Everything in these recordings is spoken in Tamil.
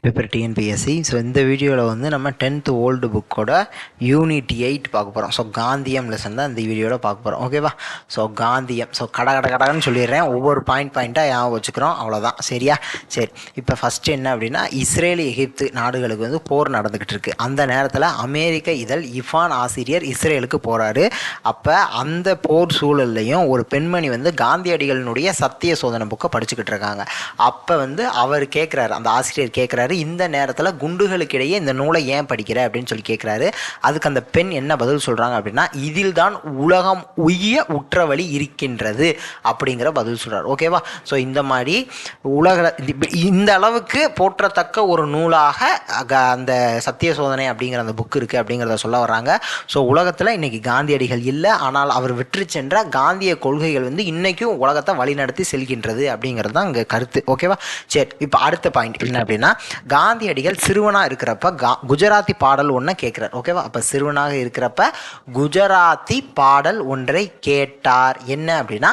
Paper TNPSC. ஸோ இந்த வீடியோவில் வந்து நம்ம 10th ஓல்டு புக்கோட யூனிட் 8 பார்க்க போகிறோம். ஸோ காந்தியம் லெசன் தான் இந்த வீடியோவில் பார்க்க போகிறோம். ஓகேவா? ஸோ காந்தியம். ஸோ கடன்னு சொல்லிடுறேன், ஒவ்வொரு பாயிண்ட்டாக ஞாபகம் வச்சுக்கிறோம், அவ்வளோதான். சரியா? சரி, இப்போ ஃபஸ்ட்டு என்ன அப்படின்னா, இஸ்ரேல் எகிப்து நாடுகளுக்கு வந்து போர் நடந்துக்கிட்டு இருக்குது. அந்த நேரத்தில் அமெரிக்க இதழ் இஃபான் ஆசிரியர் இஸ்ரேலுக்கு போகிறாரு. அப்போ அந்த போர் சூழல்லையும் ஒரு பெண்மணி வந்து காந்தியடிகளினுடைய சத்திய சோதனை புக்கை படிச்சுக்கிட்டு இருக்காங்க. அப்போ வந்து அவர் கேட்குறாரு, அந்த ஆசிரியர் கேட்குறாரு, இந்த நேரத்தில் குண்டுகளுக்கு இடையே இந்த நூலை ஏன் படிக்கிற அப்படின்னு சொல்லி கேட்குறாரு. அதுக்கு அந்த பெண் என்ன பதில் சொல்கிறாங்க அப்படின்னா, இதில் தான் உலகம் உய்ய உற்ற வழி இருக்கின்றது அப்படிங்கிற பதில் சொல்கிறார். ஓகேவா? ஸோ இந்த மாதிரி இந்த அளவுக்கு போற்றத்தக்க ஒரு நூலாக அந்த சத்திய சோதனை அப்படிங்கிற அந்த புக்கு இருக்குது அப்படிங்கிறத சொல்ல வர்றாங்க. ஸோ உலகத்தில் இன்றைக்கி காந்தியடிகள் இல்லை, ஆனால் அவர் வெற்றி சென்ற காந்திய கொள்கைகள் வந்து இன்றைக்கும் உலகத்தை வழிநடத்தி செல்கின்றது அப்படிங்கிறது தான் இங்கே கருத்து. ஓகேவா? சரி, இப்போ அடுத்த பாயிண்ட் என்ன அப்படின்னா, காந்தியடிகள் சிறுவனாக இருக்கிறப்ப குஜராத்தி பாடல் ஒன்றை கேட்குறார். ஓகேவா? அப்போ சிறுவனாக இருக்கிறப்ப குஜராத்தி பாடல் ஒன்றை கேட்டார். என்ன அப்படின்னா,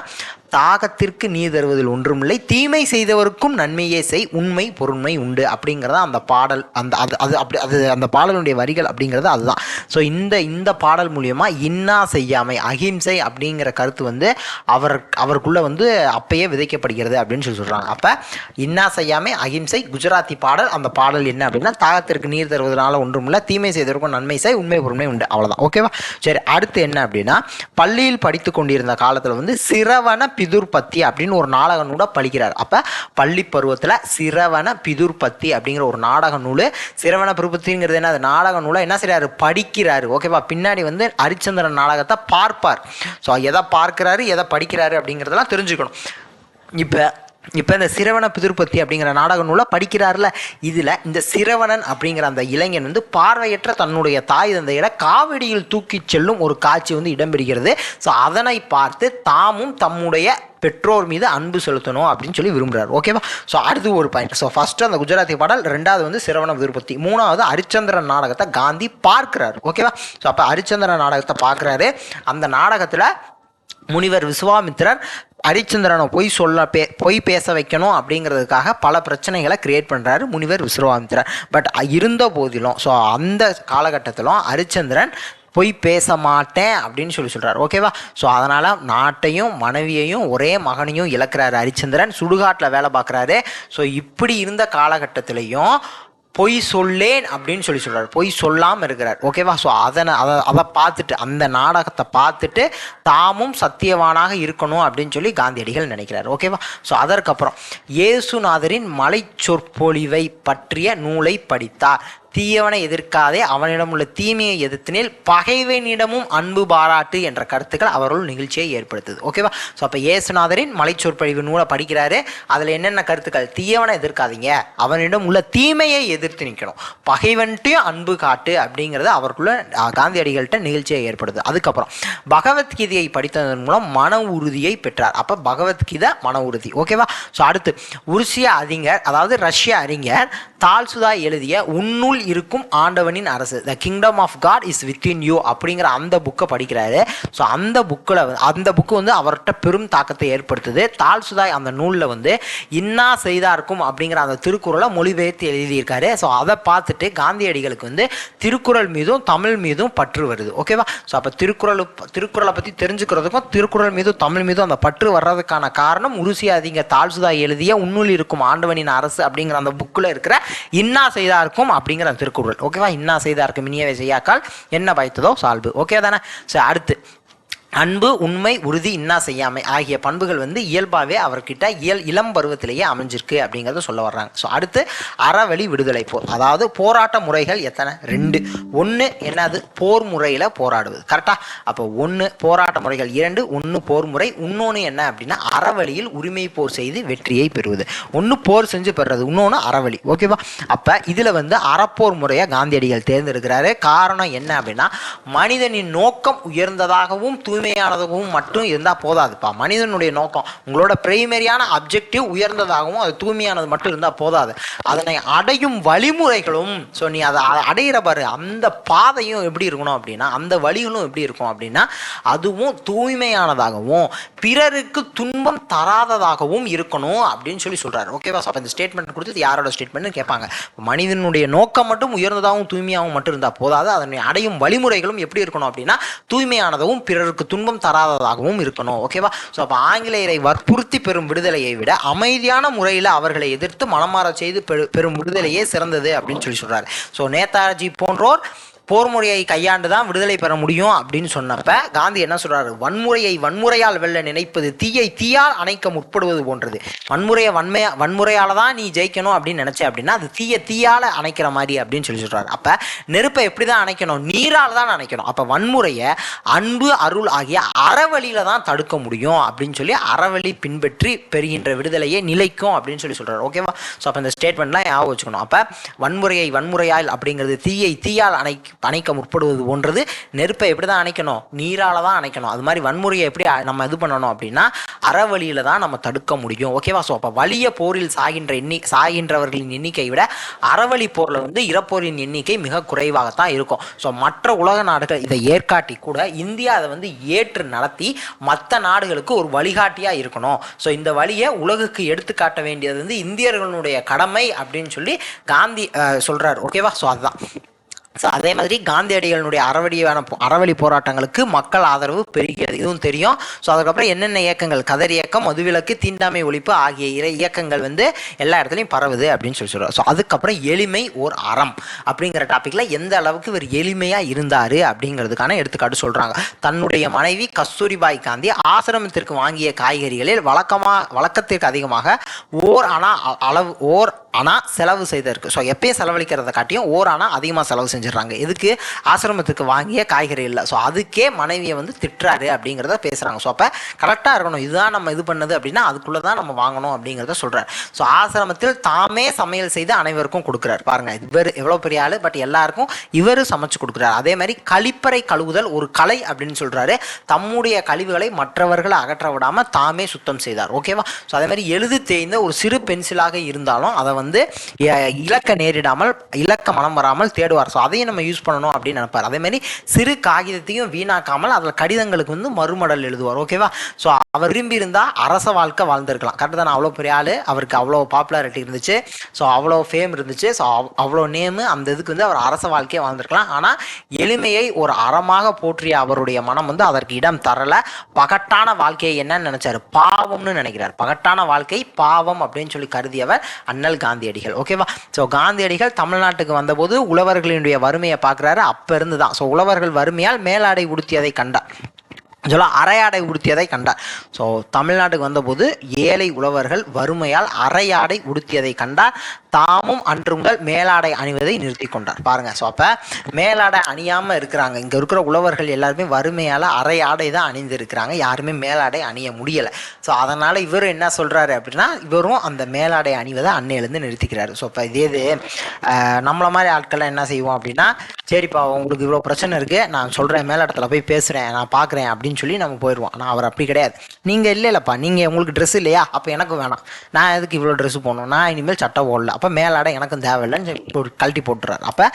தாகத்திற்கு நீர் தருவதில் ஒன்றுமில்லை, தீமை செய்தவருக்கும் நன்மையே செய், உண்மை பொருண்மை உண்டு அப்படிங்கிறத அந்த பாடல் அந்த பாடலுடைய வரிகள் அப்படிங்கிறது அதுதான். ஸோ இந்த பாடல் மூலியமாக இன்னா செய்யாமை, அஹிம்சை அப்படிங்கிற கருத்து வந்து அவருக்குள்ளே வந்து அப்பயே விதைக்கப்படுகிறது அப்படின்னு சொல்கிறாங்க. அப்போ இன்னா செய்யாமை, அஹிம்சை, குஜராத்தி பாடல். அந்த பாடல் என்ன அப்படின்னா, தாகத்திற்கு நீர் தருவதனால ஒன்றுமில்லை, தீமை செய்தவருக்கும் நன்மை செய், உண்மை பொருண்மை உண்டு, அவ்வளோதான். ஓகேவா? சரி, அடுத்து என்ன அப்படின்னா, பள்ளியில் படித்து கொண்டிருந்த காலத்தில் வந்து சிரவண பிதுர்பத்தி அப்படின்னு ஒரு நாடக நூலை படிக்கிறார். அப்போ பள்ளி பருவத்தில் சிரவண பிதுர்பத்தி அப்படிங்கிற ஒரு நாடக நூல், சிரவண பிதுர்பத்திங்கிறது என்ன, அது நாடக நூலை என்ன செய்கிறாரு, படிக்கிறாரு. ஓகேவா? பின்னாடி வந்து ஹரிச்சந்திரன் நாடகத்தை பார்ப்பார். ஸோ எதை பார்க்கிறாரு, எதை படிக்கிறாரு அப்படிங்கிறதெல்லாம் தெரிஞ்சுக்கணும். இப்போ இந்த சிரவண பிதுர்பத்தி அப்படிங்கிற நாடக நூலை படிக்கிறார்ல, இதில் இந்த சிரவணன் அப்படிங்கிற அந்த இளைஞன் வந்து பார்வையற்ற தன்னுடைய தாய் தந்தையிட காவடியில் தூக்கி செல்லும் ஒரு காட்சி வந்து இடம்பெறுகிறது. ஸோ அதனை பார்த்து தாமும் தம்முடைய பெற்றோர் மீது அன்பு செலுத்தணும் அப்படின்னு சொல்லி விரும்புகிறார். ஓகேவா? ஸோ அடுத்து ஒரு பாயிண்ட். ஸோ ஃபஸ்ட்டு அந்த குஜராத்தி பாடல், ரெண்டாவது வந்து சிரவண பிதுர்பத்தி, மூணாவது ஹரிச்சந்திரன் நாடகத்தை காந்தி பார்க்கிறார். ஓகேவா? ஸோ அப்போ ஹரிச்சந்திரன் நாடகத்தை பார்க்குறாரு. அந்த நாடகத்தில் முனிவர் விஸ்வாமித்திரர் ஹரிச்சந்திரனை பொய் பேச வைக்கணும் அப்படிங்கிறதுக்காக பல பிரச்சனைகளை கிரியேட் பண்ணுறாரு முனிவர் விஸ்வாமித்திரர். பட் இருந்த போதிலும், ஸோ அந்த காலகட்டத்திலும் ஹரிச்சந்திரன் பொய் பேச மாட்டேன் அப்படின்னு சொல்கிறார். ஓகேவா? ஸோ அதனால் நாட்டையும் மனைவியையும் ஒரே மகனையும் இழக்கிறாரு ஹரிச்சந்திரன். சுடுகாட்டில் வேலை பார்க்குறாரு. ஸோ இப்படி இருந்த காலகட்டத்திலையும் பொய் சொல்லேன் அப்படின்னு சொல்கிறார், பொய் சொல்லாமல் இருக்கிறார். ஓகேவா? ஸோ அதை பார்த்துட்டு, அந்த நாடகத்தை பார்த்துட்டு தாமும் சத்தியவானாக இருக்கணும் அப்படின்னு சொல்லி காந்தியடிகள் நினைக்கிறார். ஓகேவா? ஸோ அதற்கப்புறம் இயேசுநாதரின் மலை சொற்பொழிவை பற்றிய நூலை படித்தார். தீயவனை எதிர்க்காதே, அவனிடம் உள்ள தீமையை எதிர்த்தினில் பகைவனிடமும் அன்பு பாராட்டு என்ற கருத்துக்கள் அவர்கள் நிகழ்ச்சியை ஏற்படுத்துது. ஓகேவா? ஸோ அப்போ இயேசுநாதரின் மலை சொற்பொழிவு நூலை படிக்கிறாரு. அதில் என்னென்ன கருத்துக்கள், தீயவனை எதிர்க்காதீங்க, அவனிடம் உள்ள தீமையை எதிர்த்து நிற்கணும், பகைவன்ட்டையும் அன்பு காட்டு அப்படிங்கிறது அவருக்குள்ள காந்தியடிகள்கிட்ட நிகழ்ச்சியை ஏற்படுது. அதுக்கப்புறம் பகவத்கீதையை படித்ததன் மூலம் மன உறுதியை பெற்றார். அப்போ பகவத்கீதை மன உறுதி. ஓகேவா? ஸோ அடுத்து ரஷ்ய அறிஞர் தால்சுதாய் எழுதிய உன்னுள் இருக்கும் ஆண்டவனின் அரசு, the kingdom of God is within you அப்படிங்கிற அந்த புக்கை படிக்கிறாரு. ஸோ அந்த புக்கு வந்து அவர்கிட்ட பெரும் தாக்கத்தை ஏற்படுத்துது. தால்சுதாய் அந்த நூலில் வந்து இன்னா செய்தார்க்கும் அப்படிங்கிற அந்த திருக்குறளை மொழிபெயர்த்து எழுதியிருக்காரு. ஸோ அதை பார்த்துட்டு காந்தியடிகளுக்கு வந்து திருக்குறள் மீதும் தமிழ் மீதும் பற்று வருது. ஓகேவா? ஸோ அப்போ திருக்குறளை பற்றி தெரிஞ்சுக்கிறதுக்கும் திருக்குறள் மீதும் தமிழ் மீதும் அந்த பற்று வர்றதுக்கான காரணம் உருசிய அறிஞர் தால்சுதாய் எழுதிய உன்னுள் இருக்கும் ஆண்டவனின் அரசு அப்படிங்கிற அந்த புக்கில் இருக்கிற இன்னா செய்தார்க்கும் அப்படிங்கிற திருக்குறள். ஓகேவா? இன்னா செய்தார்க்கும் இனியவை செய்யாக்கால் என்ன பயத்ததோ சால்பு. ஓகே தானே? சரி, அடுத்து அன்பு, உண்மை, உறுதி, இன்னா செய்யாமை ஆகிய பண்புகள் வந்து இயல்பாகவே அவர்கிட்ட இளம் பருவத்திலேயே அமைஞ்சிருக்கு அப்படிங்கிறத சொல்ல வர்றாங்க. ஸோ அடுத்து அறவழி விடுதலை போர், அதாவது போராட்ட முறைகள் எத்தனை, 2. 1 என்னது, போர் முறையில் போராடுவது. கரெக்டாக? அப்போ 1 போராட்ட முறைகள், 2 1 போர் முறை, இன்னொன்று என்ன அப்படின்னா அறவழியில் உரிமை போர் செய்து வெற்றியை பெறுவது. 1 போர் செஞ்சு பெறுறது, இன்னொன்று அறவழி. ஓகேவா? அப்போ இதில் வந்து அறப்போர் முறையை காந்தியடிகள் தேர்ந்தெடுக்கிறாரு. காரணம் என்ன அப்படின்னா, மனிதனின் நோக்கம் உயர்ந்ததாகவும் தூய்மையானதாகவும் மட்டும் இருந்தால் போதாதுப்பா. மனிதனுடைய நோக்கம், உங்களோட பிரைமரியான அப்ஜெக்டிவ் உயர்ந்ததாகவும் அது தூய்மையானது மட்டும் இருந்தால் போதாது, அதனை அடையும் வழிமுறைகளும், ஸோ நீ அதை அடையிற பாரு அந்த பாதையும் எப்படி இருக்கணும் அப்படின்னா, அந்த வழிகளும் எப்படி இருக்கும் அப்படின்னா அதுவும் தூய்மையானதாகவும் பிறருக்கு துன்பம் தராததாகவும் இருக்கணும் அப்படின்னு சொல்றாரு. ஓகேவா? அப்போ இந்த ஸ்டேட்மெண்ட் கொடுத்து யாரோட ஸ்டேட்மெண்ட் கேட்பாங்க. மனிதனுடைய நோக்கம் மட்டும் உயர்ந்ததாகவும் தூய்மையாகவும் மட்டும் இருந்தால் போதாது, அதனை அடையும் வழிமுறைகளும் எப்படி இருக்கணும் அப்படின்னா தூய்மையானதாகவும் பிறருக்கு துன்பம் தராததாகவும் இருக்கணும். ஓகேவா? ஸோ அப்போ ஆங்கிலேயரை வற்புறுத்தி பெறும் விடுதலையை விட அமைதியான முறையில் அவர்களை எதிர்த்து மனமாற செய்து பெறும் விடுதலையே சிறந்தது அப்படின்னு சொல்றாரு. ஸோ நேதாஜி போன்றோர் போர் முறையை கையாண்டு தான் விடுதலை பெற முடியும் அப்படின்னு சொன்னப்ப காந்தி என்ன சொல்றாரு, வன்முறையை வன்முறையால் வெல்ல நினைப்பது தீயை தீயால் அணைக்க முற்படுவது போன்றது. வன்முறையால தான் நீ ஜெயிக்கணும் அப்படின்னு நினைச்ச அப்படின்னா அது தீயால அணைக்கிற மாதிரி அப்படின்னு சொல்றாரு. அப்ப நெருப்பை எப்படிதான் அணைக்கணும், நீரால் தான் அணைக்கணும். அப்ப வன்முறையை அன்பு அருள் ஆகிய அறவழியில தான் தடுக்க முடியும் அப்படின்னு சொல்லி அறவழி பின்பற்றி பெறுகின்ற விடுதலையே நிலைக்கும் அப்படின்னு சொல்றாரு. ஓகேவா? ஸோ அப்போ இந்த ஸ்டேட்மெண்ட்லாம் ஞாபகம் வச்சுக்கணும். அப்ப வன்முறையை வன்முறையால் அப்படிங்கிறது தீயை தீயால் அணைக்க முற்படுவது போன்றது. நெருப்பை எப்படி தான் அணைக்கணும், நீரால தான் அணைக்கணும். அது மாதிரி வன்முறையை எப்படி நம்ம இது பண்ணணும் அப்படின்னா அறவழியில தான் நம்ம தடுக்க முடியும். ஓகேவா? ஸோ அப்போ வலிய போரில் சாகின்றவர்களின் எண்ணிக்கை விட அறவழி போரில் இறப்போரின் எண்ணிக்கை மிக குறைவாகத்தான் இருக்கும். ஸோ மற்ற உலக நாடுகள் இதை ஏற்காட்டி கூட இந்தியா அதை ஏற்று நடத்தி மற்ற நாடுகளுக்கு ஒரு வழிகாட்டியா இருக்கணும். ஸோ இந்த வழியை உலகுக்கு எடுத்துக்காட்ட வேண்டியது இந்தியர்களுடைய கடமை அப்படின்னு சொல்லி காந்தி சொல்றாரு. ஓகேவா? ஸோ அதுதான். ஸோ அதே மாதிரி காந்தியடிகளுடைய அறவழி போராட்டங்களுக்கு மக்கள் ஆதரவு பெருகிறது, இதுவும் தெரியும். ஸோ அதுக்கப்புறம் என்னென்ன இயக்கங்கள், கதர் இயக்கம், மதுவிலக்கு, தீண்டாமை ஒழிப்பு ஆகிய இயக்கங்கள் எல்லா இடத்துலையும் பரவுது அப்படின்னு சொல்லுவார். ஸோ அதுக்கப்புறம் எளிமை ஓர் அறம் அப்படிங்கிற டாப்பிக்கில் எந்த அளவுக்கு இவர் எளிமையாக இருந்தார் அப்படிங்கிறதுக்கான எடுத்துக்காட்டு சொல்கிறாங்க. தன்னுடைய மனைவி கஸ்தூரிபாய் காந்தி ஆசிரமத்திற்கு வாங்கிய காய்கறிகளில் வழக்கத்திற்கு அதிகமாக ஓர் அணா செலவு செய்திருக்கு. ஸோ எப்பயும் செலவழிக்கிறத காட்டியும் ஓர் அணா அதிகமாக செலவு செஞ்சிடறாங்க. எதுக்கு? ஆசிரமத்துக்கு வாங்கிய காய்கறி இல்லை. ஸோ அதுக்கே மனைவியை திட்டுறாரு அப்படிங்கிறத பேசுகிறாங்க. ஸோ அப்போ கரெக்டாக இருக்கணும், இதுதான் நம்ம இது பண்ணது அப்படின்னா அதுக்குள்ளே தான் நம்ம வாங்கணும் அப்படிங்கிறத சொல்கிறார். ஸோ ஆசிரமத்தில் தாமே சமையல் செய்து அனைவருக்கும் கொடுக்குறாரு. பாருங்கள், இவர் எவ்வளோ பெரிய ஆள், பட் எல்லாருக்கும் இவர் சமைச்சு கொடுக்குறாரு. அதே மாதிரி கழிப்பறை கழுவுதல் ஒரு கலை அப்படின்னு சொல்கிறாரு. தம்முடைய கழிவுகளை மற்றவர்களை அகற்ற விடாமல் தாமே சுத்தம் செய்தார். ஓகேவா? ஸோ அதே மாதிரி எழுது தேய்ந்த ஒரு சிறு பென்சிலாக இருந்தாலும் அதை இலக்க நேரிடாமல் இலக்க மனம் வராமல் தேடுவார். ஸோ அதையும் நம்ம யூஸ் பண்ணணும் அப்படின்னு நினைப்பார். அதே மாதிரி சிறு காகிதத்தையும் வீணாக்காமல் அதில் கடிதங்களுக்கு மறுமடல் எழுதுவார். ஓகேவா? ஸோ அவர் விரும்பி இருந்தால் அரச வாழ்க்கை வாழ்ந்திருக்கலாம். கரெக்டாக தான். அவ்வளோ பெரிய ஆள், அவருக்கு அவ்வளோ பாப்புலாரிட்டி இருந்துச்சு, ஸோ அவ்வளோ ஃபேம் இருந்துச்சு, ஸோ அவ்வளோ நேமு, அந்த இதுக்கு அவர் அரச வாழ்க்கையை வாழ்ந்திருக்கலாம். ஆனால் எளிமையை ஒரு அறமாக போற்றிய அவருடைய மனம் அதற்கு இடம் தரல. பகட்டான வாழ்க்கையை என்னன்னு நினைச்சாரு, பாவம்னு நினைக்கிறார். பகட்டான வாழ்க்கை பாவம் அப்படின்னு சொல்லி கருதியவர் அண்ணல் காந்தியடிகள். ஓகேவா? ஸோ காந்தியடிகள் தமிழ்நாட்டுக்கு வந்தபோது உழவர்களினுடைய வறுமையை பார்க்குறாரு. அப்போ இருந்து தான். ஸோ உழவர்கள் வறுமையால் மேலாடை உடுத்தியதை கண்டார், அரையாடை உடுத்தியதை கண்டார். ஸோ தமிழ்நாட்டுக்கு வந்தபோது ஏழை உழவர்கள் வறுமையால் அரையாடை உடுத்தியதை கண்டார். தாமும் அன்று முதல் மேலாடை அணிவதை நிறுத்தி கொண்டார். பாருங்க. ஸோ அப்போ மேலாடை அணியாமல் இருக்கிறாங்க. இங்கே இருக்கிற உழவர்கள் எல்லாருமே வறுமையால் அரையாடை தான் அணிந்து இருக்கிறாங்க, யாருமே மேலாடை அணிய முடியலை. ஸோ அதனால் இவர் என்ன சொல்கிறாரு அப்படின்னா இவரும் அந்த மேலாடை அணிவதை அன்னையிலேருந்து நிறுத்திக்கிறாரு. ஸோ இப்போ இதே நம்மளை மாதிரி ஆட்கள்லாம் என்ன செய்வோம் அப்படின்னா, சரிப்பா உங்களுக்கு இவ்வளோ பிரச்சனை இருக்குது, நான் சொல்கிறேன், மேலிடத்தில் போய் பேசுகிறேன், நான் பார்க்குறேன் அப்படின்னு சொல்லி நம்ம போயிடுவோம். ஆனால் அவர் அப்படி கிடையாது. நீங்கள் இல்லைப்பா, நீங்கள் உங்களுக்கு ட்ரெஸ் இல்லையா, அப்போ எனக்கு வேணாம், நான் எதுக்கு இவ்வளோ ட்ரெஸ்ஸு போடணும், நான் இனிமேல் சட்டை போடல, அப்போ மேலாடை எனக்கும் தேவையில்லைன்னு கழட்டி போட்டுறாரு. அப்போ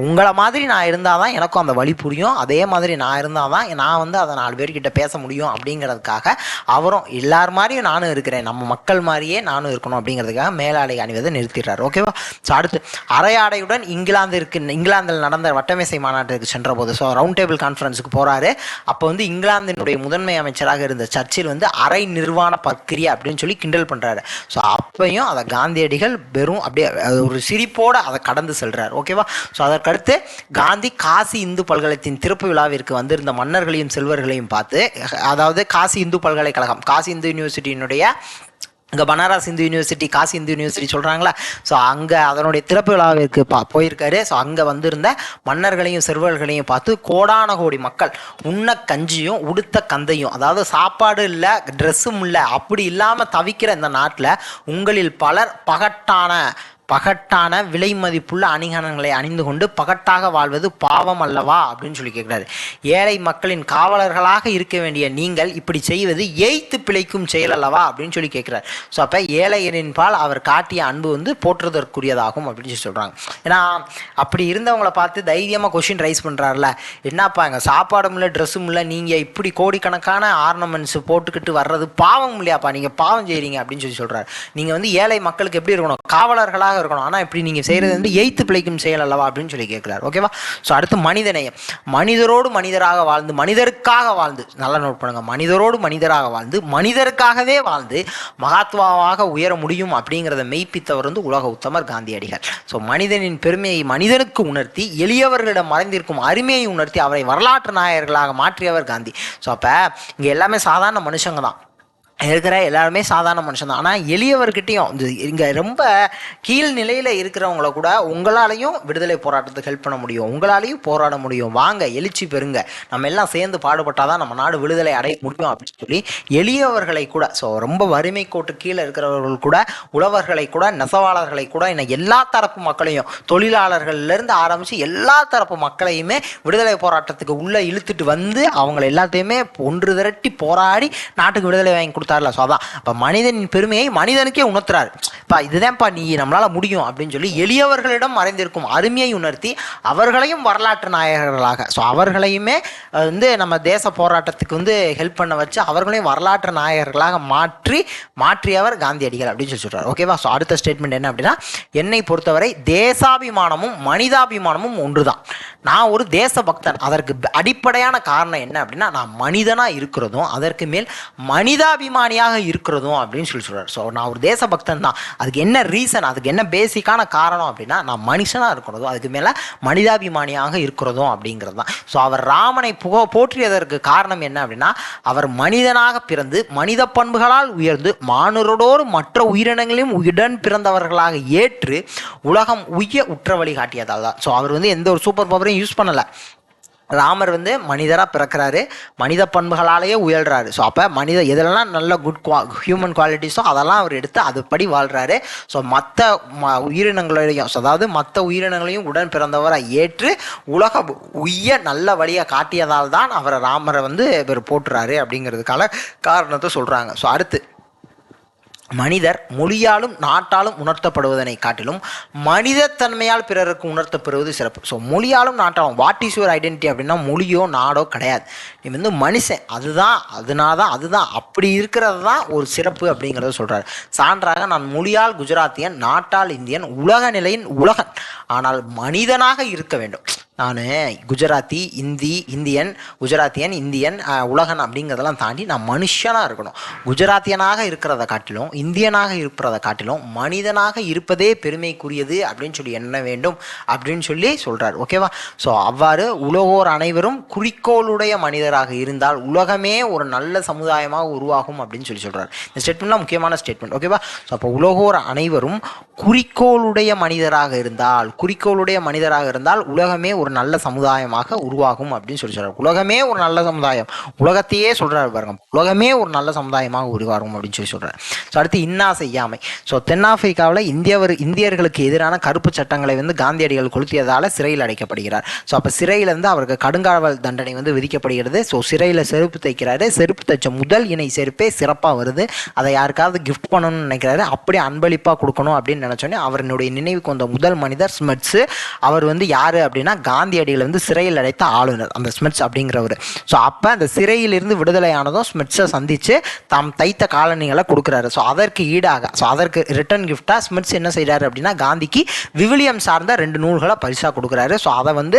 உங்களை மாதிரி நான் இருந்தால் தான் எனக்கும் அந்த வழி புரியும், அதே மாதிரி நான் இருந்தால் தான் நான் அதை 4 பேர்கிட்ட பேச முடியும் அப்படிங்கிறதுக்காக அவரும் எல்லார் மாதிரியும் நானும் இருக்கிறேன், நம்ம மக்கள் மாதிரியே நானும் இருக்கணும் அப்படிங்கிறதுக்காக மேலாடை அணிவதை நிறுத்திடுறாரு. ஓகேவா? ஸோ அடுத்து அரையாடையுடன் இங்கிலாந்தில் நடந்த வட்டமேசை மாநாட்டிற்கு சென்ற போது, ஸோ ரவுண்ட் டேபிள் கான்ஃபரன்ஸுக்கு போகிறாரு. அப்போ இங்கிலாந்தினுடைய முதன்மை அமைச்சராக இருந்த சர்ச்சில் அரை நிர்வாண பக்கிரியா அப்படின்னு சொல்லி கிண்டல் பண்ணுறாரு. ஸோ அப்பையும் அதை காந்தியடிகள் வெறும் அப்படியே ஒரு சிரிப்போடு அதை கடந்து செல்றாரு. ஓகேவா? ஸோ அதற்கடுத்து காந்தி காசி இந்து பல்கலைத்தின் திறப்பு விழாவிற்கு வந்திருந்த மன்னர்களையும் செல்வர்களையும் பார்த்து, அதாவது காசி இந்து பல்கலைக்கழகம், காசி இந்து யூனிவர்சிட்டியினுடைய இங்கே பனாரஸ் இந்து யூனிவர்சிட்டி, காசி இந்து யூனிவர்சிட்டி சொல்கிறாங்களா, ஸோ அங்கே அதனுடைய திறப்பு விழாவிற்கு போயிருக்காரு. ஸோ அங்கே வந்திருந்த மன்னர்களையும் செல்வர்களையும் பார்த்து கோடான கோடி மக்கள் உண்ண கஞ்சியும் உடுத்த கந்தையும், அதாவது சாப்பாடு இல்லை ட்ரெஸ்ஸும் இல்லை, அப்படி இல்லாமல் தவிக்கிற இந்த நாட்டில் உங்களில் பலர் பகட்டான பகட்டான விலை மதிப்புள்ள அணிகலன்களை அணிந்து கொண்டு பகட்டாக வாழ்வது பாவம் அல்லவா அப்படின்னு சொல்லி கேட்கிறாரு. ஏழை மக்களின் காவலர்களாக இருக்க வேண்டிய நீங்கள் இப்படி செய்வது எய்த்து பிழைக்கும் செயல் அல்லவா அப்படின்னு சொல்லி கேட்கிறார். ஸோ அப்போ ஏழையரின் பால் அவர் காட்டிய அன்பு வந்து போற்றுவதற்குரியதாகும் அப்படின்னு சொல்லி சொல்கிறாங்க. ஏன்னா அப்படி இருந்தவங்களை பார்த்து தைரியமாக கொஷின் ரைஸ் பண்ணுறாருல, என்னப்பா எங்கள் சாப்பாடும் இல்லை ட்ரெஸ்ஸும் இல்லை, நீங்கள் இப்படி கோடிக்கணக்கான ஆர்னமெண்ட்ஸ் போட்டுக்கிட்டு வர்றது பாவம் இல்லையாப்பா, நீங்கள் பாவம் செய்கிறீங்க அப்படின்னு சொல்லி சொல்கிறார். நீங்கள் வந்து ஏழை மக்களுக்கு எப்படி இருக்கணும், காவலர்களாக இருக்கணும், ஆனால் இப்படி நீங்கள் செய்கிறது வந்து எய்த்து பிழைக்கும் செயல் அல்லவா அப்படின்னு சொல்லி கேட்குறாரு. ஓகேவா? ஸோ அடுத்து மனிதநேயம். மனிதரோடு மனிதராக வாழ்ந்து மனிதருக்காக வாழ்ந்து, நல்லா நோட் பண்ணுங்க, மனிதரோடு மனிதராக வாழ்ந்து மனிதருக்காகவே வாழ்ந்து மகாத்மாவாக உயர முடியும் அப்படிங்கிறத மெய்ப்பித்தவர் வந்து உலக உத்தமர் காந்தியடிகள். ஸோ மனிதனின் பெருமையை மனிதனுக்கு உணர்த்தி எளியவர்களிடம் மறைந்திருக்கும் அருமையை உணர்த்தி அவரை வரலாற்று நாயகர்களாக மாற்றியவர் காந்தி. ஸோ அப்போ இங்கே எல்லாமே சாதாரண மனுஷங்க தான் இருக்கிற, எல்லாருமே சாதாரண மனுஷன் தான். ஆனால் எளியவர்கிட்டையும் இங்கே ரொம்ப கீழ்நிலையில் இருக்கிறவங்கள கூட உங்களாலையும் விடுதலை போராட்டத்துக்கு ஹெல்ப் பண்ண முடியும், உங்களாலையும் போராட முடியும், வாங்க எழுச்சி பெறுங்க, நம்ம எல்லாம் சேர்ந்து பாடுபட்டால் தான் நம்ம நாடு விடுதலை அடைய முடியும் அப்படின்னு சொல்லி எளியவர்களை கூட, ஸோ ரொம்ப வறுமை கோட்டு கீழே இருக்கிறவர்கள் கூட, உழவர்களை கூட, நெசவாளர்களை கூட, இன்னும் எல்லா தரப்பு மக்களையும், தொழிலாளர்கள்லேருந்து ஆரம்பித்து எல்லா தரப்பு மக்களையுமே விடுதலை போராட்டத்துக்கு உள்ளே இழுத்துட்டு வந்து அவங்களை எல்லாத்தையுமே ஒன்று திரட்டி போராடி நாட்டுக்கு விடுதலை வாங்கி கொடுத்தாருல. ஸோ அதான் இப்போ மனிதனின் பெருமையை மனிதனுக்கே உணர்த்துறாரு. இப்போ இதுதான்ப்பா நீ நம்மளால் முடியும் அப்படின்னு சொல்லி எளியவர்களிடம் மறைந்திருக்கும் அருமையை உணர்த்தி அவர்களையும் வரலாற்று நாயகர்களாக, ஸோ அவர்களையுமே வந்து நம்ம தேச போராட்டத்துக்கு வந்து ஹெல்ப் பண்ண வச்சு அவர்களையும் வரலாற்று நாயகர்களாக மாற்றியவர் காந்தியடிகள் அப்படின்னு சொல்லி சொல்கிறார். ஓகேவா? ஸோ அடுத்த ஸ்டேட்மெண்ட் என்ன அப்படின்னா, என்னை பொறுத்தவரை தேசாபிமானமும் மனிதாபிமானமும் ஒன்று தான். நான் ஒரு தேசபக்தன். அதற்கு அடிப்படையான காரணம் என்ன அப்படின்னா, நான் மனிதனாக இருக்கிறதும் அதற்கு மேல் மனிதாபிமானியாக இருக்கிறதும் அப்படின்னு சொல்லி சொல்கிறார். ஸோ நான் ஒரு தேசபக்தன் தான். அதுக்கு என்ன ரீசன், அதுக்கு என்ன பேசிக்கான காரணம் அப்படின்னா, நான் மனுஷனாக இருக்கிறதும் அதுக்கு மேலே மனிதாபிமானியாக இருக்கிறதும் அப்படிங்கிறது தான். ஸோ அவர் ராமனை போற்றியதற்கு காரணம் என்ன அப்படின்னா, அவர் மனிதனாக பிறந்து மனித பண்புகளால் உயர்ந்து மானுடரோடு மற்ற உயிரினங்களையும் உடன் பிறந்தவர்களாக ஏற்று உலகம் உய்ய உற்ற வழி காட்டியதால் தான். ஸோ அவர் வந்து எந்த ஒரு சூப்பர் பவரையும் யூஸ் பண்ணலை. ராமர் வந்து மனிதராக பிறக்கிறாரு, மனித பண்புகளாலேயே உயர்றாரு. ஸோ அப்போ மனித எதெல்லாம் நல்ல ஹியூமன் குவாலிட்டிஸோ அதெல்லாம் அவர் எடுத்து அதுபடி வாழ்கிறாரு. ஸோ மற்ற உயிரினங்களையும், ஸோ அதாவது மற்ற உயிரினங்களையும் உடன் பிறந்தவரை ஏற்று உலக உய்ய நல்ல வழியை காட்டியதால் தான் அவரை ராமரை வந்து இவர் போட்டுறாரு அப்படிங்கிறதுக்கான காரணத்தை சொல்கிறாங்க. ஸோ அடுத்து மனிதர் மொழியாலும் நாட்டாலும் உணர்த்தப்படுவதனை காட்டிலும் மனிதத்தன்மையால் பிறருக்கு உணர்த்தப்படுவது சிறப்பு. ஸோ மொழியாலும் நாட்டாலும், வாட் இஸ் யுவர் ஐடென்டிட்டி அப்படின்னா மொழியோ நாடோ கிடையாது, நீ வந்து மனுஷன், அதுதான், அதனால தான், அதுதான், அப்படி இருக்கிறது தான் ஒரு சிறப்பு அப்படிங்கிறத சொல்கிறார். சான்றாக, நான் மொழியால் குஜராத்தியன், நாட்டால் இந்தியன், உலக நிலையின் உலகன், ஆனால் மனிதனாக இருக்க வேண்டும். நான் குஜராத்தி, இந்தியன், குஜராத்தியன், இந்தியன், உலகன் அப்படிங்கிறதெல்லாம் தாண்டி நான் மனுஷனாக இருக்கணும். குஜராத்தியனாக இருக்கிறத காட்டிலும் இந்தியனாக இருக்கிறத காட்டிலும் மனிதனாக இருப்பதே பெருமைக்குரியது அப்படின்னு சொல்லி எண்ண வேண்டும் அப்படின்னு சொல்லி சொல்கிறார். ஓகேவா? ஸோ அவ்வாறு உலகோர் அனைவரும் குறிக்கோளுடைய மனிதராக இருந்தால் உலகமே ஒரு நல்ல சமுதாயமாக உருவாகும் அப்படின்னு சொல்லி சொல்கிறார். இந்த ஸ்டேட்மெண்ட்லாம் முக்கியமான ஸ்டேட்மெண்ட். ஓகேவா? ஸோ அப்போ உலகோர் அனைவரும் குறிக்கோளுடைய மனிதராக இருந்தால் உலகமே ஒரு நல்ல சமுதாயமாக உருவாகும் அப்படின்னு சொல்லி சொல்கிறார். உலகமே ஒரு நல்ல சமுதாயம், உலகத்தையே சொல்கிறார் பாருங்க, உலகமே ஒரு நல்ல சமுதாயமாக உருவாகும் அப்படின்னு சொல்லி சொல்கிறார். ஸோ அடுத்து இன்னா செய்யாமை. ஸோ தென்னாப்பிரிக்காவில் இந்தியர்களுக்கு எதிரான கருப்பு சட்டங்களை வந்து காந்தியடிகள் கொளுத்தியதால் சிறையில் அடைக்கப்படுகிறார். ஸோ அப்போ சிறையிலேருந்து அவருக்கு கடுங்காவல் தண்டனை வந்து விதிக்கப்படுகிறது. ஸோ சிறையில் செருப்பு தைக்கிறாரு. செருப்பு தைச்ச முதல் இணை செருப்பே சிறப்பாக வருது, அதை யாருக்காவது கிஃப்ட் பண்ணணும்னு நினைக்கிறாரு. அப்படியே அன்பளிப்பாக கொடுக்கணும் அப்படின்னு நினச்சோன்னே அவருடைய நினைவுக்கு வந்த முதல் மனிதர் ஸ்மிட்ஸு. அவர் வந்து யார் அப்படின்னா காந்தியடிகள் வந்து சிறையில் அடைத்த ஆளுநர், அந்த ஸ்மிட்ஸ் அப்படிங்கிறவர். ஸோ அப்போ அந்த சிறையிலிருந்து விடுதலையானதும் ஸ்மிட்ஸை சந்தித்து தாம் தைத்த காலணிகளை கொடுக்குறாரு. ஸோ அதற்கு ஈடாக, ஸோ அதற்கு ரிட்டர்ன் கிஃப்டாக ஸ்மிட்ஸ் என்ன செய்கிறாரு அப்படின்னா காந்திக்கு விவிலியம் சார்ந்த 2 நூல்களை பரிசாக கொடுக்குறாரு. ஸோ அதை வந்து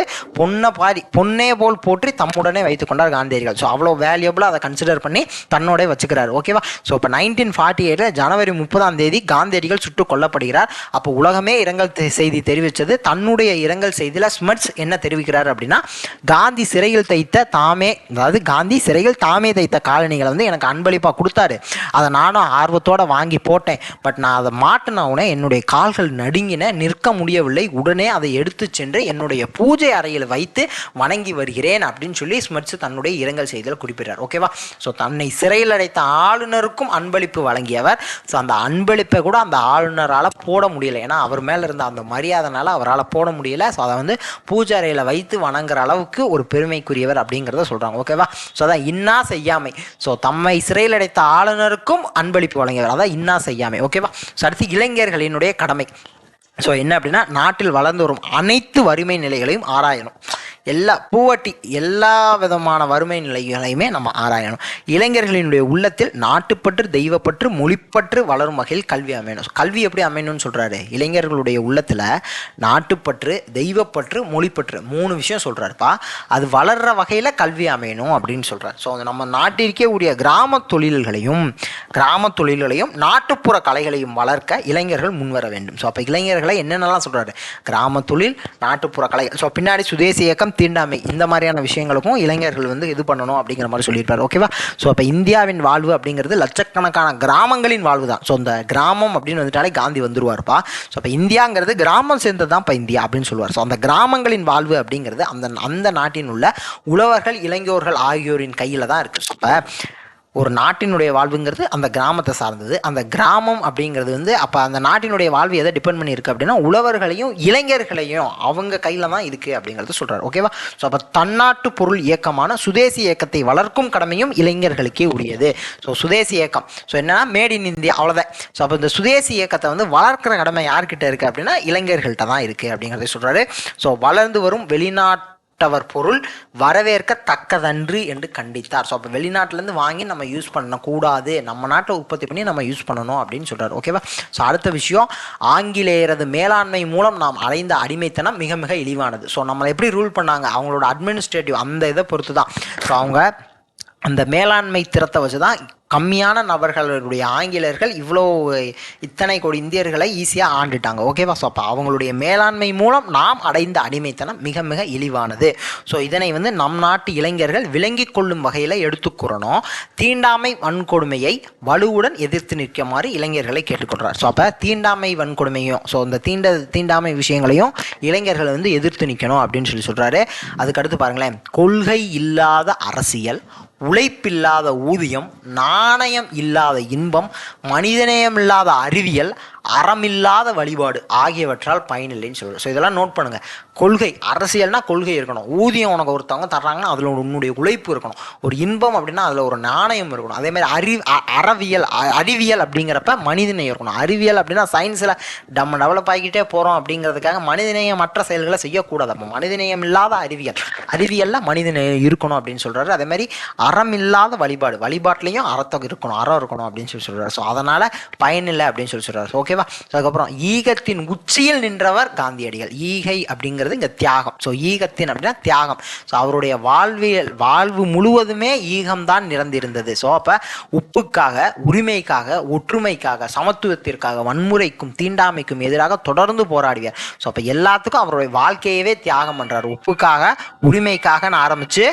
பொன்னே போல் போற்றி தம்முடனே வைத்து கொண்டார் காந்தியடிகள். ஸோ அவ்வளோ வேல்யூபிளாக அதை கன்சிடர் பண்ணி தன்னோட வச்சுக்கிறாரு. ஓகேவா? ஸோ இப்போ 1948 ஜனவரி 30 காந்தியடிகள் சுட்டுக் கொல்லப்படுகிறார். அப்போ உலகமே இரங்கல் செய்தி தெரிவித்தது. தன்னுடைய இரங்கல் செய்தியில் ஸ்மிட்ஸ் என்ன தெரிவிக்கிறார் அப்படின்னா, காந்தி சிறையில் தாமே தைத்த காலணிகளை வந்து எனக்கு அன்பளிப்பாக கொடுத்தாரு. அதை நானும் ஆர்வத்தோடு வாங்கி போட்டேன். பட் நான் அதை மாட்டினவுடனே என்னுடைய கால்கள் நடுங்கின, நிற்க முடியவில்லை. உடனே அதை எடுத்து சென்று என்னுடைய பூஜை அறையில் வைத்து வணங்கி வருகிறேன் அப்படின்னு சொல்லி ஸ்மிர்ட்ஸ் தன்னுடைய இரங்கல் செய்தியில் குறிப்பிட்டார். ஓகேவா? ஸோ தன்னை சிறையில் அடைத்த ஆளுநருக்கும் அன்பளிப்பு வழங்கியவர். ஸோ அந்த அன்பளிப்பை கூட அந்த ஆளுநரால் போட முடியலை. ஏன்னா அவர் மேலே இருந்த அந்த மரியாதைனால அவரால் போட முடியல. ஸோ அதை வந்து பூஜை அறையில் வைத்து வணங்குற அளவுக்கு ஒரு பெருமைக்குரியவர் அப்படிங்கிறத சொல்கிறாங்க. ஓகேவா? ஸோ அதான் இன்னா செய்யாமை. ஸோ தம்மை சிறையில் அடைத்த ஆளுநருக்கும் அன்பளிப்பு வழங்கியவர், அதான் இன்னா செய்யாமை. ஓகேவா? ஸோ அடுத்து இளைஞர்களினுடைய கடமை. ஸோ என்ன அப்படின்னா, நாட்டில் வளர்ந்து வரும் அனைத்து வறுமை நிலைகளையும் ஆராயணும். எல்லா விதமான வறுமை நிலைகளையுமே நம்ம ஆராயணும். இளைஞர்களினுடைய உள்ளத்தில் நாட்டுப்பற்று, தெய்வப்பற்று, மொழிப்பற்று வளரும் வகையில் கல்வி அமையணும். கல்வி எப்படி அமையணும்னு சொல்கிறாரு? இளைஞர்களுடைய உள்ளத்தில் நாட்டுப்பற்று, தெய்வப்பற்று, மொழிப்பற்று 3 விஷயம் சொல்கிறாருப்பா. அது வளர்கிற வகையில் கல்வி அமையணும் அப்படின்னு சொல்கிறார். ஸோ நம்ம நாட்டிற்கே உரிய கிராம தொழில்களையும் நாட்டுப்புற கலைகளையும் வளர்க்க இளைஞர்கள் முன்வர வேண்டும். ஸோ அப்போ இளைஞர்களை என்னென்னலாம் சொல்கிறாரு? கிராம தொழில், நாட்டுப்புற கலைகள். ஸோ பின்னாடி சுதேசி இயக்கம், தீண்டாமை, இந்த மாதிரியான விஷயங்களுக்கும் இளைஞர்கள் வந்து இது பண்ணணும் அப்படிங்கிற மாதிரி சொல்லியிருப்பார். ஓகேவா? ஸோ அப்போ இந்தியாவின் வாழ்வு அப்படிங்கிறது லட்சக்கணக்கான கிராமங்களின் வாழ்வு தான். ஸோ இந்த கிராமம் அப்படின்னு வந்துட்டாலே காந்தி வந்துருவார்ப்பா. ஸோ அப்போ இந்தியாங்கிறது கிராமம் சேர்ந்தது தான் இப்போ இந்தியா அப்படின்னு சொல்லுவார். ஸோ அந்த கிராமங்களின் வாழ்வு அப்படிங்கிறது அந்த நாட்டின் உள்ள உழவர்கள், இளைஞர்கள் ஆகியோரின் கையில் தான் இருக்குது. அப்போ ஒரு நாட்டினுடைய வாழ்வுங்கிறது அந்த கிராமத்தை சார்ந்தது. அந்த கிராமம் அப்படிங்கிறது வந்து அப்போ அந்த நாட்டினுடைய வாழ்வு எதை டிபெண்ட் பண்ணியிருக்கு அப்படின்னா, உழவர்களையும் இளைஞர்களையும் அவங்க கையில் தான் இருக்குது அப்படிங்கிறது சொல்கிறார். ஓகேவா? ஸோ அப்போ தன்னாட்டு பொருள் இயக்கமான சுதேசி இயக்கத்தை வளர்க்கும் கடமையும் இளைஞர்களுக்கே உரியது. ஸோ சுதேசி இயக்கம், ஸோ என்னன்னா மேட் இன் இந்தியா, அவ்வளோதான். ஸோ அப்போ இந்த சுதேசி இயக்கத்தை வந்து வளர்க்குற கடமை யார்கிட்ட இருக்குது அப்படின்னா இளைஞர்கள்ட்ட தான் இருக்குது அப்படிங்கிறத சொல்கிறாரு. ஸோ வளர்ந்து வரும் வெளிநாட்டவர் பொருள் வரவேற்கத்தக்கதன்று என்று கண்டித்தார். ஸோ அப்போ வெளிநாட்டிலேருந்து வாங்கி நம்ம யூஸ் பண்ணக்கூடாது, நம்ம நாட்டில் உற்பத்தி பண்ணி நம்ம யூஸ் பண்ணணும் அப்படின்னு சொல்கிறார். ஓகேவா? ஸோ அடுத்த விஷயம், ஆங்கிலேயரது மேலாண்மை மூலம் நாம் அடைந்த அடிமைத்தனம் மிக மிக இழிவானது. ஸோ நம்மளை எப்படி ரூல் பண்ணாங்க, அவங்களோட அட்மினிஸ்ட்ரேட்டிவ் அந்த இதை பொறுத்து தான். ஸோ அவங்க அந்த மேலாண்மை திறத்தை வச்சு தான் கம்மியான நபர்களுடைய ஆங்கிலேயர்கள் இத்தனை கோடி இந்தியர்களை ஈஸியாக ஆண்டுட்டாங்க. ஓகேவா? ஸோ அப்போ அவங்களுடைய மேலாண்மை மூலம் நாம் அடைந்த அடிமைத்தனம் மிக மிக இழிவானது. ஸோ இதனை வந்து நம் நாட்டு இளைஞர்கள் விளங்கி கொள்ளும் வகையில் எடுத்துக்கிறணும். தீண்டாமை வன்கொடுமையை வலுவுடன் எதிர்த்து நிற்குமாறு இளைஞர்களை கேட்டுக்கொள்கிறார். ஸோ அப்போ தீண்டாமை வன்கொடுமையும், ஸோ இந்த தீண்டாமை விஷயங்களையும் இளைஞர்கள் வந்து எதிர்த்து நிற்கணும் அப்படின்னு சொல்கிறாரு. அதுக்கடுத்து பாருங்களேன், கொள்கை இல்லாத அரசியல், உழைப்பில்லாத ஊதியம், நாணயம் இல்லாத இன்பம், மனிதநேயம் இல்லாத அறிவியல், அறமில்லாத வழிபாடு ஆகியவற்றால் பயனில்லைன்னு சொல்லுவார். ஸோ இதெல்லாம் நோட் பண்ணுங்கள். கொள்கை, அரசியல்னா கொள்கை இருக்கணும். ஊதியம் உனக்கு ஒருத்தவங்க தர்றாங்கன்னா அதில் உன்னுடைய உழைப்பு இருக்கணும். ஒரு இன்பம் அப்படின்னா அதில் ஒரு நாணயம் இருக்கணும். அதேமாதிரி அறிவியல் அப்படிங்கிறப்ப மனிதநேயம் இருக்கணும். அறிவியல் அப்படின்னா சயின்ஸில் நம்ம டெவலப் ஆகிக்கிட்டே போகிறோம் அப்படிங்கிறதுக்காக மனிதநேயமற்ற செயல்களை செய்யக்கூடாது. அப்போ மனிதநேயம் இல்லாத அறிவியலில் மனிதநேயம் இருக்கணும் அப்படின்னு சொல்கிறாரு. அதேமாதிரி அறம் இல்லாத வழிபாட்டிலையும் அறத்தம் இருக்கணும், அறம் இருக்கணும் அப்படின்னு சொல்கிறார். ஸோ அதனால் பயனில்லை அப்படின்னு சொல்கிறார். ஓகேவா? அதுக்கப்புறம் ஈகத்தின் உச்சியில் நின்றவர் காந்தியடிகள். ஈகை அப்படிங்கிறது இங்கே தியாகம். ஸோ ஈகத்தின் அப்படின்னா தியாகம். ஸோ அவருடைய வாழ்வு முழுவதுமே ஈகம்தான் நிறந்திருந்தது. ஸோ அப்போ உப்புக்காக, உரிமைக்காக, ஒற்றுமைக்காக, சமத்துவத்திற்காக, வன்முறைக்கும் தீண்டாமைக்கும் எதிராக தொடர்ந்து போராடுவார். ஸோ அப்போ எல்லாத்துக்கும் அவருடைய வாழ்க்கையவே தியாகம் பண்ணுறாரு. உப்புக்காக, உரிமைக்காக ஆரம்பித்து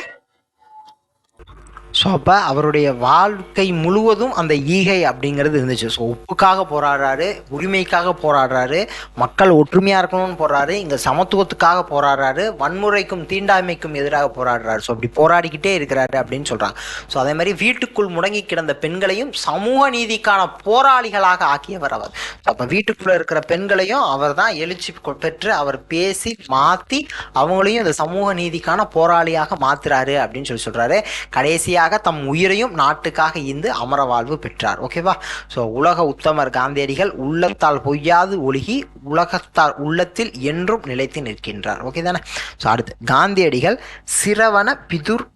ஸோ அப்போ அவருடைய வாழ்க்கை முழுவதும் அந்த ஈகை அப்படிங்கிறது இருந்துச்சு. ஸோ உப்புக்காக போராடுறாரு, உரிமைக்காக போராடுறாரு, மக்கள் ஒற்றுமையாக இருக்கணும்னு போராடுறாரு, இங்கே சமத்துவத்துக்காக போராடுறாரு, வன்முறைக்கும் தீண்டாமைக்கும் எதிராக போராடுறாரு. ஸோ அப்படி போராடிக்கிட்டே இருக்கிறாரு அப்படின்னு சொல்கிறாங்க. ஸோ அதே மாதிரி வீட்டுக்குள் முடங்கி கிடந்த பெண்களையும் சமூக நீதிக்கான போராளிகளாக ஆக்கியவர் அவர். அப்போ வீட்டுக்குள்ளே இருக்கிற பெண்களையும் அவர் தான் எழுச்சி பெற்று அவர் பேசி மாற்றி அவங்களையும் இந்த சமூக நீதிக்கான போராளியாக மாற்றுறாரு அப்படின்னு சொல்கிறாரு. கடைசியாக தம் உயிரையும் நாட்டுக்காக இந்து அமர வாழ்வு பெற்றார். ஓகேவா? ஸோ உலக உத்தமர் காந்தியடிகள் உள்ளத்தால் பொய்யாது ஒழுகி உலகத்தார் உள்ளத்தில் என்றும் நிலைத்து நிற்கின்றார். ஓகே தானே? ஸோ அடுத்து காந்தியடிகள் சிரவண பிதுர்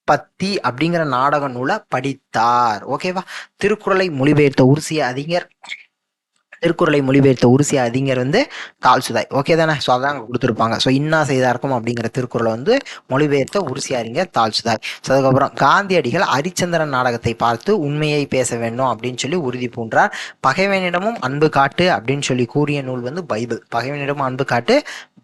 பத்தி அப்படிங்கிற நாடக நூலை படித்தார். ஓகேவா? திருக்குறளை மொழிபெயர்த்த உருசிய அறிஞர் திருக்குறளை மொழிபெயர்த்த உருசிய அறிஞர் வந்து தால்சுதாய். ஓகே தானே? ஸோ அதான் அங்கே கொடுத்துருப்பாங்க. ஸோ இன்னா செய்தார்க்கும் அப்படிங்கிற திருக்குறளை வந்து மொழிபெயர்த்த உருசிய அறிஞர் தால்சுதாய். ஸோ அதுக்கப்புறம் காந்தியடிகள் ஹரிச்சந்திரன் நாடகத்தை பார்த்து உண்மையை பேச வேண்டும் அப்படின்னு சொல்லி உறுதி பூண்டார். பகைவனிடமும் அன்பு காட்டு அப்படின்னு சொல்லி கூறிய நூல் வந்து பைபிள். பகைவனிடமும் அன்பு காட்டு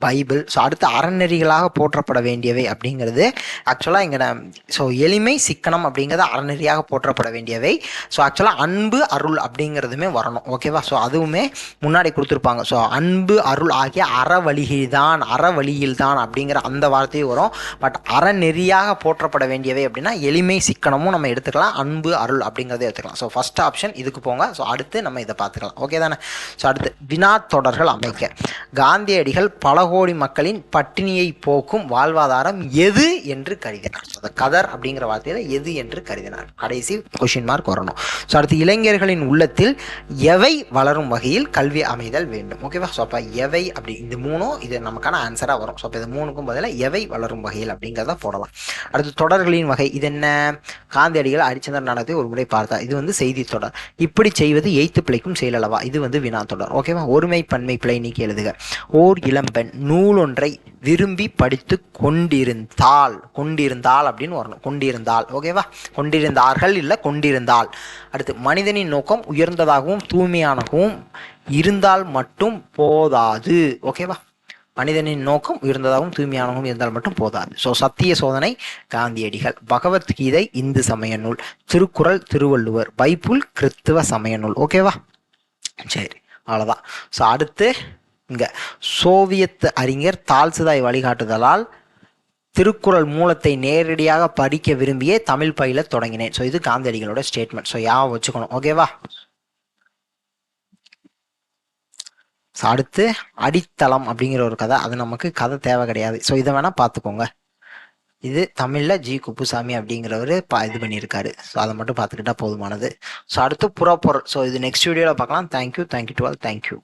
பைபிள். ஸோ அடுத்து அறநெறிகளாக போற்றப்பட வேண்டியவை அப்படிங்கிறது ஆக்சுவலாக இங்கே ஸோ எளிமை சிக்கனம் அப்படிங்கிறது அறநெறியாக போற்றப்பட வேண்டியவை. ஸோ ஆக்சுவலாக அன்பு அருள் அப்படிங்கிறதுமே வரணும். ஓகேவா? ஸோ அதுவுமே முன்னாடி கொடுத்துருப்பாங்க. ஸோ அன்பு அருள் ஆகிய அறவழியில் தான் அப்படிங்கிற அந்த வார்த்தையும் வரும். பட் அறநெறியாக போற்றப்பட வேண்டியவை அப்படின்னா எளிமை சிக்கனமும் நம்ம எடுத்துக்கலாம், அன்பு அருள் அப்படிங்கிறத எடுத்துக்கலாம். ஸோ ஃபர்ஸ்ட் ஆப்ஷன் இதுக்கு போங்க. ஸோ அடுத்து நம்ம இதை பார்த்துக்கலாம். ஓகே தானே? ஸோ அடுத்து வினா தொடர்கள் அமைக்க காந்தியடிகள் பல கோடி மக்களின் பட்டினியை போக்கும் வாழ்வாதாரம் எது என்று கருதினார். ஸோ அந்த கதர் அப்படிங்கிற வார்த்தையில் எது என்று கருதினார். கடைசி கொஸ்டின் மார்க் வரணும். ஸோ அடுத்து இளைஞர்களின் உள்ளத்தில் எவை வளரும் வகையில் கல்வி அமைதல் வேண்டும். ஓகேவா? ஸோ அப்போ எவை அப்படி இந்த மூணும் இது நமக்கான ஆன்சராக வரும். ஸோ அப்போ இது மூணுக்கும் பதிலாக எவை வளரும் வகையில் அப்படிங்கிறத போடலாம். அடுத்து தொடர்களின் வகை இது என்ன? காந்தியடிகள் ஹரிச்சந்திரன் நாடகத்தை ஒரு முறை பார்த்தார். இது வந்து செய்தி தொடர். இப்படி செய்வது எய்த்து பிழைக்கும் செயலளவா? இது வந்து வினா தொடர். ஓகேவா? ஒருமை பன்மை பிழை நீக்கி எழுதுக. ஓர் இளம்பெண் நூல் ஒன்றை விரும்பி படித்து கொண்டிருந்தால் அப்படின்னு வரணும். கொண்டிருந்தால். ஓகேவா? கொண்டிருந்தார்கள் இல்லை கொண்டிருந்தால். அடுத்து மனிதனின் நோக்கம் உயர்ந்ததாகவும் தூய்மையானதாகவும் இருந்தால் மட்டும் போதாது. ஓகேவா? மனிதனின் நோக்கம் உயர்ந்ததாகவும் தூய்மையானவும் இருந்தால் மட்டும் போதாது. ஸோ சத்திய சோதனை காந்தியடிகள், பகவத்கீதை இந்து சமய நூல், திருக்குறள் திருவள்ளுவர், பைபிள் கிறிஸ்துவ சமய நூல். ஓகேவா? சரி, அவ்வளோதான். ஸோ அடுத்து இங்கே சோவியத் அறிஞர் தால்சுதாய் வழிகாட்டுதலால் திருக்குறள் மூலத்தை நேரடியாக படிக்க விரும்பியே தமிழ் பயில தொடங்கினேன். ஸோ இது காந்தியடிகளோட ஸ்டேட்மெண்ட். ஸோ யாவை வச்சுக்கணும். ஓகேவா? அடுத்து அடித்தளம் அப்படிங்கிற ஒரு கதை. அது நமக்கு கதை தேவை கிடையாது. ஸோ இதை வேணால் பார்த்துக்கோங்க. இது தமிழில் ஜி குப்புசாமி அப்படிங்கிறவர் இது பண்ணியிருக்காரு. ஸோ அதை மட்டும் பார்த்துக்கிட்டா போதுமானது. ஸோ அடுத்து புறப்பொருள். ஸோ இது நெக்ஸ்ட் வீடியோவில் பார்க்கலாம். Thank you to all. தேங்க்யூ.